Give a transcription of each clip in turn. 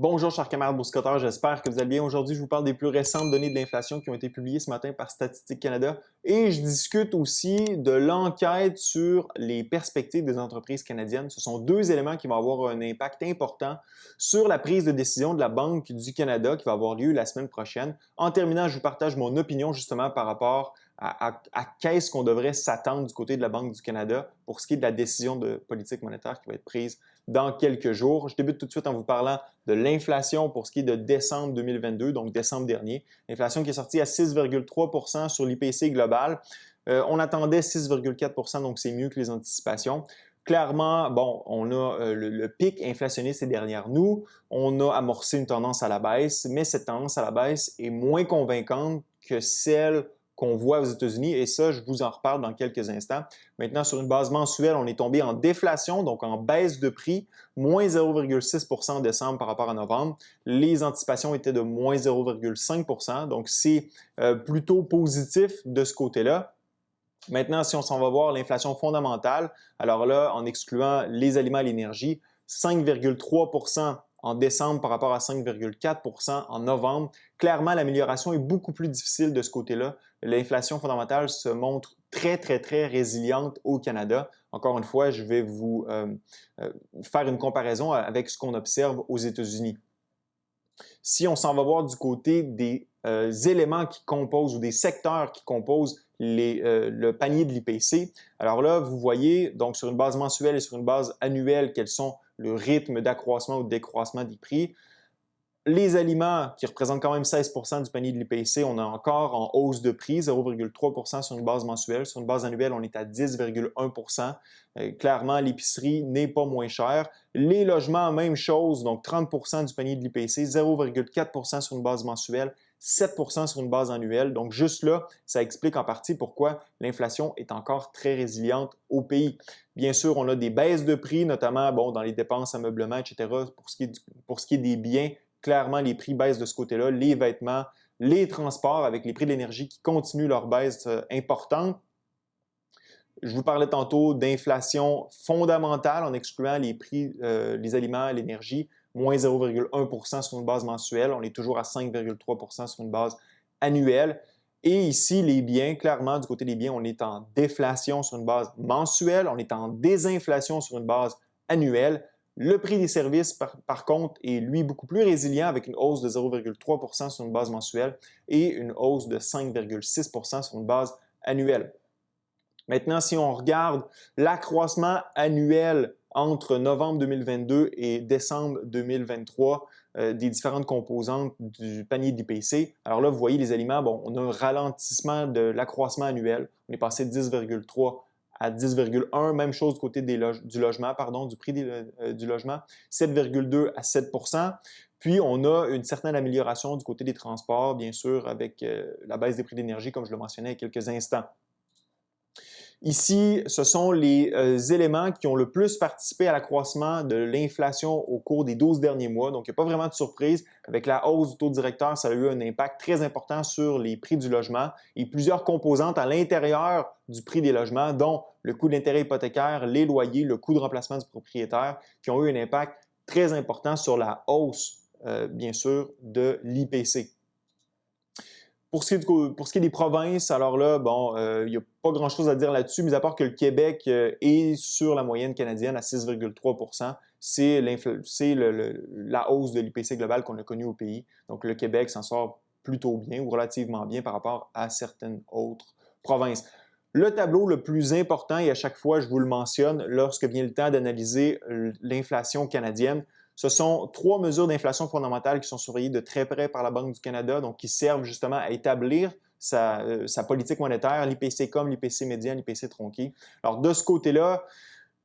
Bonjour chers camarades boursicotteurs, j'espère que vous allez bien. Aujourd'hui, je vous parle des plus récentes données de l'inflation qui ont été publiées ce matin par Statistique Canada et je discute aussi de l'enquête sur les perspectives des entreprises canadiennes. Ce sont deux éléments qui vont avoir un impact important sur la prise de décision de la Banque du Canada qui va avoir lieu la semaine prochaine. En terminant, je vous partage mon opinion justement par rapport à qu'est-ce qu'on devrait s'attendre du côté de la Banque du Canada pour ce qui est de la décision de politique monétaire qui va être prise dans quelques jours. Je débute tout de suite en vous parlant de l'inflation pour ce qui est de décembre 2022, donc décembre dernier. L'inflation qui est sortie à 6,3 % sur l'IPC global. On attendait 6,4 %, donc c'est mieux que les anticipations. Clairement, bon, on a le pic inflationniste ces dernières nous. On a amorcé une tendance à la baisse, mais cette tendance à la baisse est moins convaincante que celle qu'on voit aux États-Unis et ça, je vous en reparle dans quelques instants. Maintenant, sur une base mensuelle, on est tombé en déflation, donc en baisse de prix, moins 0,6 % en décembre par rapport à novembre. Les anticipations étaient de moins 0,5 %, donc c'est plutôt positif de ce côté-là. Maintenant, si on s'en va voir l'inflation fondamentale, alors là, en excluant les aliments et l'énergie, 5,3 % en décembre par rapport à 5,4 % en novembre. Clairement, l'amélioration est beaucoup plus difficile de ce côté-là. L'inflation fondamentale se montre très résiliente au Canada. Encore une fois, je vais vous faire une comparaison avec ce qu'on observe aux États-Unis. Si on s'en va voir du côté des éléments qui composent ou des secteurs qui composent le panier de l'IPC, alors là, vous voyez donc sur une base mensuelle et sur une base annuelle quels sont le rythme d'accroissement ou de décroissement des prix. Les aliments, qui représentent quand même 16 % du panier de l'IPC, on est encore en hausse de prix, 0,3 % sur une base mensuelle. Sur une base annuelle, on est à 10,1 %. Clairement, l'épicerie n'est pas moins chère. Les logements, même chose, donc 30 % du panier de l'IPC, 0,4 % sur une base mensuelle, 7 % sur une base annuelle. Donc juste là, ça explique en partie pourquoi l'inflation est encore très résiliente au pays. Bien sûr, on a des baisses de prix, notamment bon, dans les dépenses, ameublement, etc. Pour ce qui est des biens, clairement, les prix baissent de ce côté-là, les vêtements, les transports avec les prix de l'énergie qui continuent leur baisse importante. Je vous parlais tantôt d'inflation fondamentale en excluant les prix, les aliments, l'énergie, moins 0,1 % sur une base mensuelle. On est toujours à 5,3 % sur une base annuelle. Et ici, les biens, clairement, du côté des biens, on est en déflation sur une base mensuelle, on est en désinflation sur une base annuelle. Le prix des services, par contre, est lui beaucoup plus résilient avec une hausse de 0,3 % sur une base mensuelle et une hausse de 5,6 % sur une base annuelle. Maintenant, si on regarde l'accroissement annuel entre novembre 2022 et décembre 2023 des différentes composantes du panier d'IPC, alors là, vous voyez les aliments, bon, on a un ralentissement de l'accroissement annuel. On est passé de 10,3 à 10,1, même chose du côté du logement, pardon, du prix du logement, 7,2 à 7 %. Puis, on a une certaine amélioration du côté des transports, bien sûr, avec la baisse des prix d'énergie, comme je le mentionnais il y a quelques instants. Ici, ce sont les éléments qui ont le plus participé à l'accroissement de l'inflation au cours des 12 derniers mois. Donc, il n'y a pas vraiment de surprise. Avec la hausse du taux directeur, ça a eu un impact très important sur les prix du logement et plusieurs composantes à l'intérieur du prix des logements, dont le coût d'intérêt hypothécaire, les loyers, le coût de remplacement du propriétaire, qui ont eu un impact très important sur la hausse, bien sûr, de l'IPC. Pour ce qui est des provinces, alors là, bon, il n'y a pas grand-chose à dire là-dessus, mis à part que le Québec est sur la moyenne canadienne à 6,3 %. C'est la hausse de l'IPC global qu'on a connue au pays. Donc, le Québec s'en sort plutôt bien ou relativement bien par rapport à certaines autres provinces. Le tableau le plus important, et à chaque fois je vous le mentionne, lorsque vient le temps d'analyser l'inflation canadienne, ce sont 3 mesures d'inflation fondamentale qui sont surveillées de très près par la Banque du Canada, donc qui servent justement à établir sa politique monétaire, l'IPC-COM, l'IPC médian, l'IPC tronqué. Alors de ce côté-là,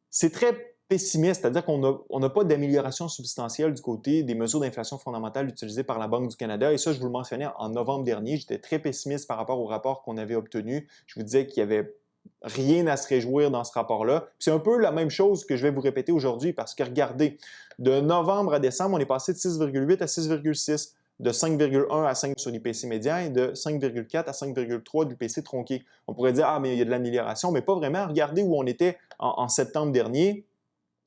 c'est très pessimiste, c'est-à-dire qu'on n'a pas d'amélioration substantielle du côté des mesures d'inflation fondamentale utilisées par la Banque du Canada. Et ça, je vous le mentionnais en novembre dernier, j'étais très pessimiste par rapport au rapport qu'on avait obtenu. Je vous disais qu'il y avait rien à se réjouir dans ce rapport-là. C'est un peu la même chose que je vais vous répéter aujourd'hui parce que regardez, de novembre à décembre, on est passé de 6,8 à 6,6, de 5,1 à 5 sur l'IPC médian et de 5,4 à 5,3 de l'IPC tronqué. On pourrait dire, ah, mais il y a de l'amélioration, mais pas vraiment. Regardez où on était en septembre dernier.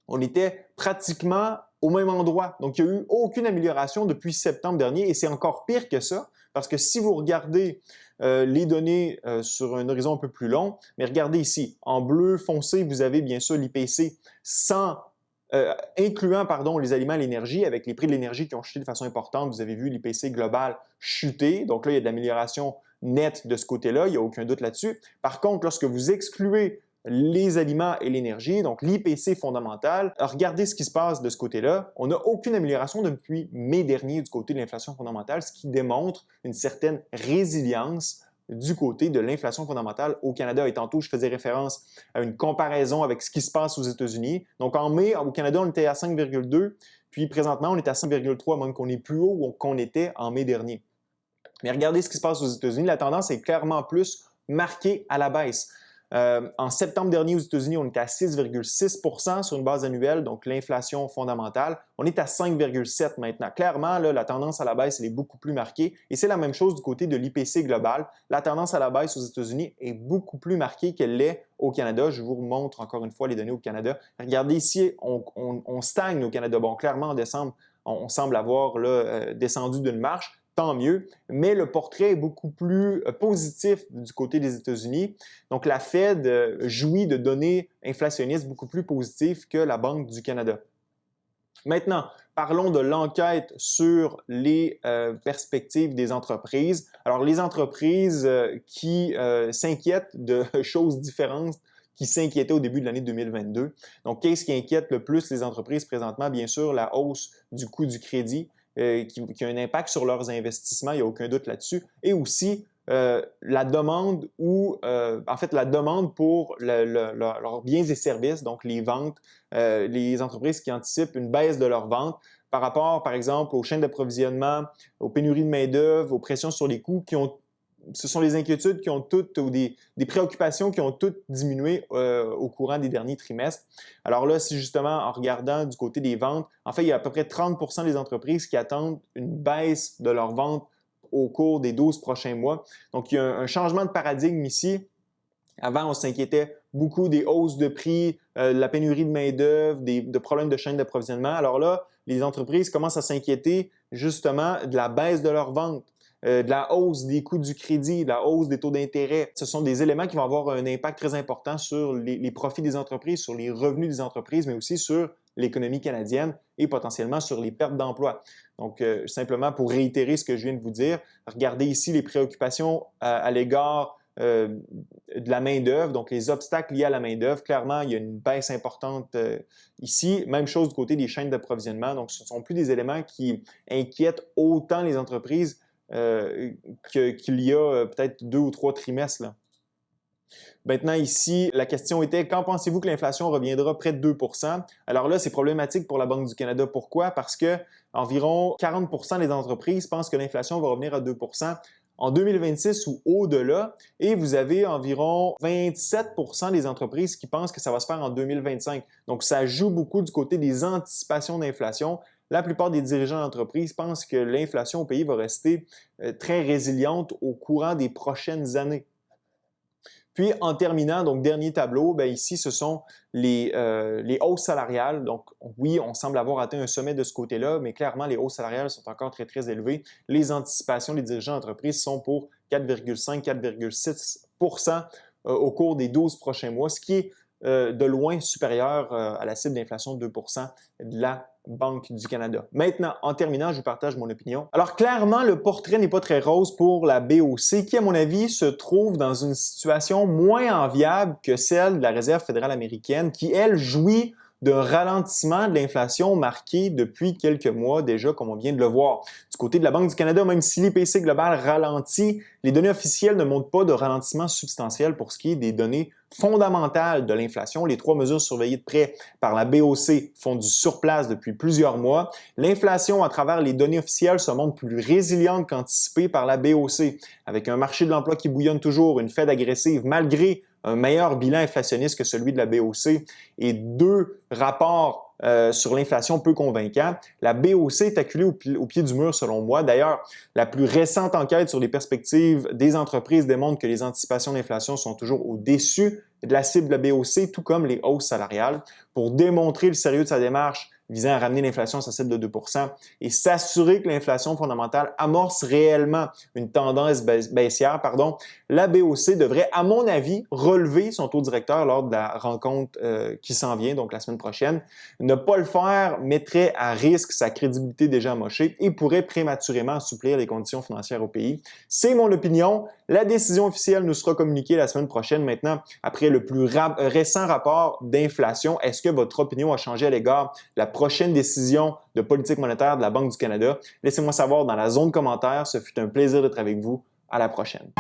On était pratiquement au même endroit. Donc, il n'y a eu aucune amélioration depuis septembre dernier et c'est encore pire que ça parce que si vous regardez les données sur un horizon un peu plus long, mais regardez ici, en bleu foncé, vous avez bien sûr l'IPC incluant les aliments et l'énergie, avec les prix de l'énergie qui ont chuté de façon importante. Vous avez vu l'IPC global chuter, donc là, il y a de l'amélioration nette de ce côté-là, il n'y a aucun doute là-dessus. Par contre, lorsque vous excluez les aliments et l'énergie, donc l'IPC fondamental, regardez ce qui se passe de ce côté-là. On n'a aucune amélioration depuis mai dernier du côté de l'inflation fondamentale, ce qui démontre une certaine résilience du côté de l'inflation fondamentale au Canada. Et tantôt, je faisais référence à une comparaison avec ce qui se passe aux États-Unis. Donc, en mai, au Canada, on était à 5,2, puis présentement, on est à 5,3, même qu'on est plus haut qu'on était en mai dernier. Mais regardez ce qui se passe aux États-Unis. La tendance est clairement plus marquée à la baisse. En septembre dernier, aux États-Unis, on était à 6,6 sur une base annuelle, donc l'inflation fondamentale. On est à 5,7 maintenant. Clairement, là, la tendance à la baisse, elle est beaucoup plus marquée. Et c'est la même chose du côté de l'IPC global. La tendance à la baisse aux États-Unis est beaucoup plus marquée qu'elle l'est au Canada. Je vous remontre encore une fois les données au Canada. Regardez ici, on stagne au Canada. Bon, clairement, en décembre, on semble avoir là, descendu d'une marche. Tant mieux, mais le portrait est beaucoup plus positif du côté des États-Unis. Donc, la Fed jouit de données inflationnistes beaucoup plus positives que la Banque du Canada. Maintenant, parlons de l'enquête sur les perspectives des entreprises. Alors, les entreprises qui s'inquiètent de choses différentes qui s'inquiétaient au début de l'année 2022. Donc, qu'est-ce qui inquiète le plus les entreprises présentement? Bien sûr, la hausse du coût du crédit qui a un impact sur leurs investissements, il n'y a aucun doute là-dessus. Et aussi, la demande la demande pour leurs biens et services, donc les ventes, les entreprises qui anticipent une baisse de leurs ventes par rapport, par exemple, aux chaînes d'approvisionnement, aux pénuries de main-d'œuvre, aux pressions sur les coûts ce sont les inquiétudes qui ont toutes, ou des préoccupations qui ont toutes diminué au courant des derniers trimestres. Alors là, si justement, en regardant du côté des ventes, en fait, il y a à peu près 30% des entreprises qui attendent une baisse de leurs ventes au cours des 12 prochains mois. Donc, il y a un changement de paradigme ici. Avant, on s'inquiétait beaucoup des hausses de prix, de la pénurie de main-d'œuvre, de problèmes de chaîne d'approvisionnement. Alors là, les entreprises commencent à s'inquiéter justement de la baisse de leurs ventes. De la hausse des coûts du crédit, de la hausse des taux d'intérêt. Ce sont des éléments qui vont avoir un impact très important sur les profits des entreprises, sur les revenus des entreprises, mais aussi sur l'économie canadienne et potentiellement sur les pertes d'emplois. Donc, simplement pour réitérer ce que je viens de vous dire, regardez ici les préoccupations à l'égard de la main-d'œuvre, donc les obstacles liés à la main-d'œuvre. Clairement, il y a une baisse importante ici. Même chose du côté des chaînes d'approvisionnement. Donc, ce ne sont plus des éléments qui inquiètent autant les entreprises qu'il y a peut-être 2 ou 3 trimestres. Là. Maintenant, ici, la question était, quand pensez-vous que l'inflation reviendra près de 2 %? Alors là, c'est problématique pour la Banque du Canada. Pourquoi? Parce que environ 40 % des entreprises pensent que l'inflation va revenir à 2 % en 2026 ou au-delà, et vous avez environ 27 % des entreprises qui pensent que ça va se faire en 2025. Donc, ça joue beaucoup du côté des anticipations d'inflation. La plupart des dirigeants d'entreprise pensent que l'inflation au pays va rester très résiliente au courant des prochaines années. Puis, en terminant, donc dernier tableau, bien ici, ce sont les hausses salariales. Donc, oui, on semble avoir atteint un sommet de ce côté-là, mais clairement, les hausses salariales sont encore très, très élevées. Les anticipations des dirigeants d'entreprise sont pour 4,5-4,6 % au cours des 12 prochains mois, ce qui est de loin supérieur à la cible d'inflation de 2 % de la Banque du Canada. Maintenant, en terminant, je vous partage mon opinion. Alors, clairement, le portrait n'est pas très rose pour la BOC, qui, à mon avis, se trouve dans une situation moins enviable que celle de la Réserve fédérale américaine, qui, elle, jouit d'un ralentissement de l'inflation marqué depuis quelques mois déjà, comme on vient de le voir. Du côté de la Banque du Canada, même si l'IPC global ralentit, les données officielles ne montrent pas de ralentissement substantiel pour ce qui est des données fondamentales de l'inflation. Les 3 mesures surveillées de près par la BOC font du surplace depuis plusieurs mois. L'inflation, à travers les données officielles, se montre plus résiliente qu'anticipée par la BOC, avec un marché de l'emploi qui bouillonne toujours, une Fed agressive malgré un meilleur bilan inflationniste que celui de la BOC et 2 rapports sur l'inflation peu convaincants. La BOC est acculée au pied du mur selon moi. D'ailleurs, la plus récente enquête sur les perspectives des entreprises démontre que les anticipations d'inflation sont toujours au-dessus de la cible de la BOC, tout comme les hausses salariales. Pour démontrer le sérieux de sa démarche, visant à ramener l'inflation à sa cible de 2 et s'assurer que l'inflation fondamentale amorce réellement une tendance baissière, la BOC devrait, à mon avis, relever son taux directeur lors de la rencontre qui s'en vient, donc la semaine prochaine. Ne pas le faire mettrait à risque sa crédibilité déjà amochée et pourrait prématurément assouplir les conditions financières au pays. C'est mon opinion. La décision officielle nous sera communiquée la semaine prochaine. Maintenant, après le plus récent rapport d'inflation, est-ce que votre opinion a changé à l'égard de la prochaine décision de politique monétaire de la Banque du Canada? Laissez-moi savoir dans la zone commentaire. Ce fut un plaisir d'être avec vous. À la prochaine.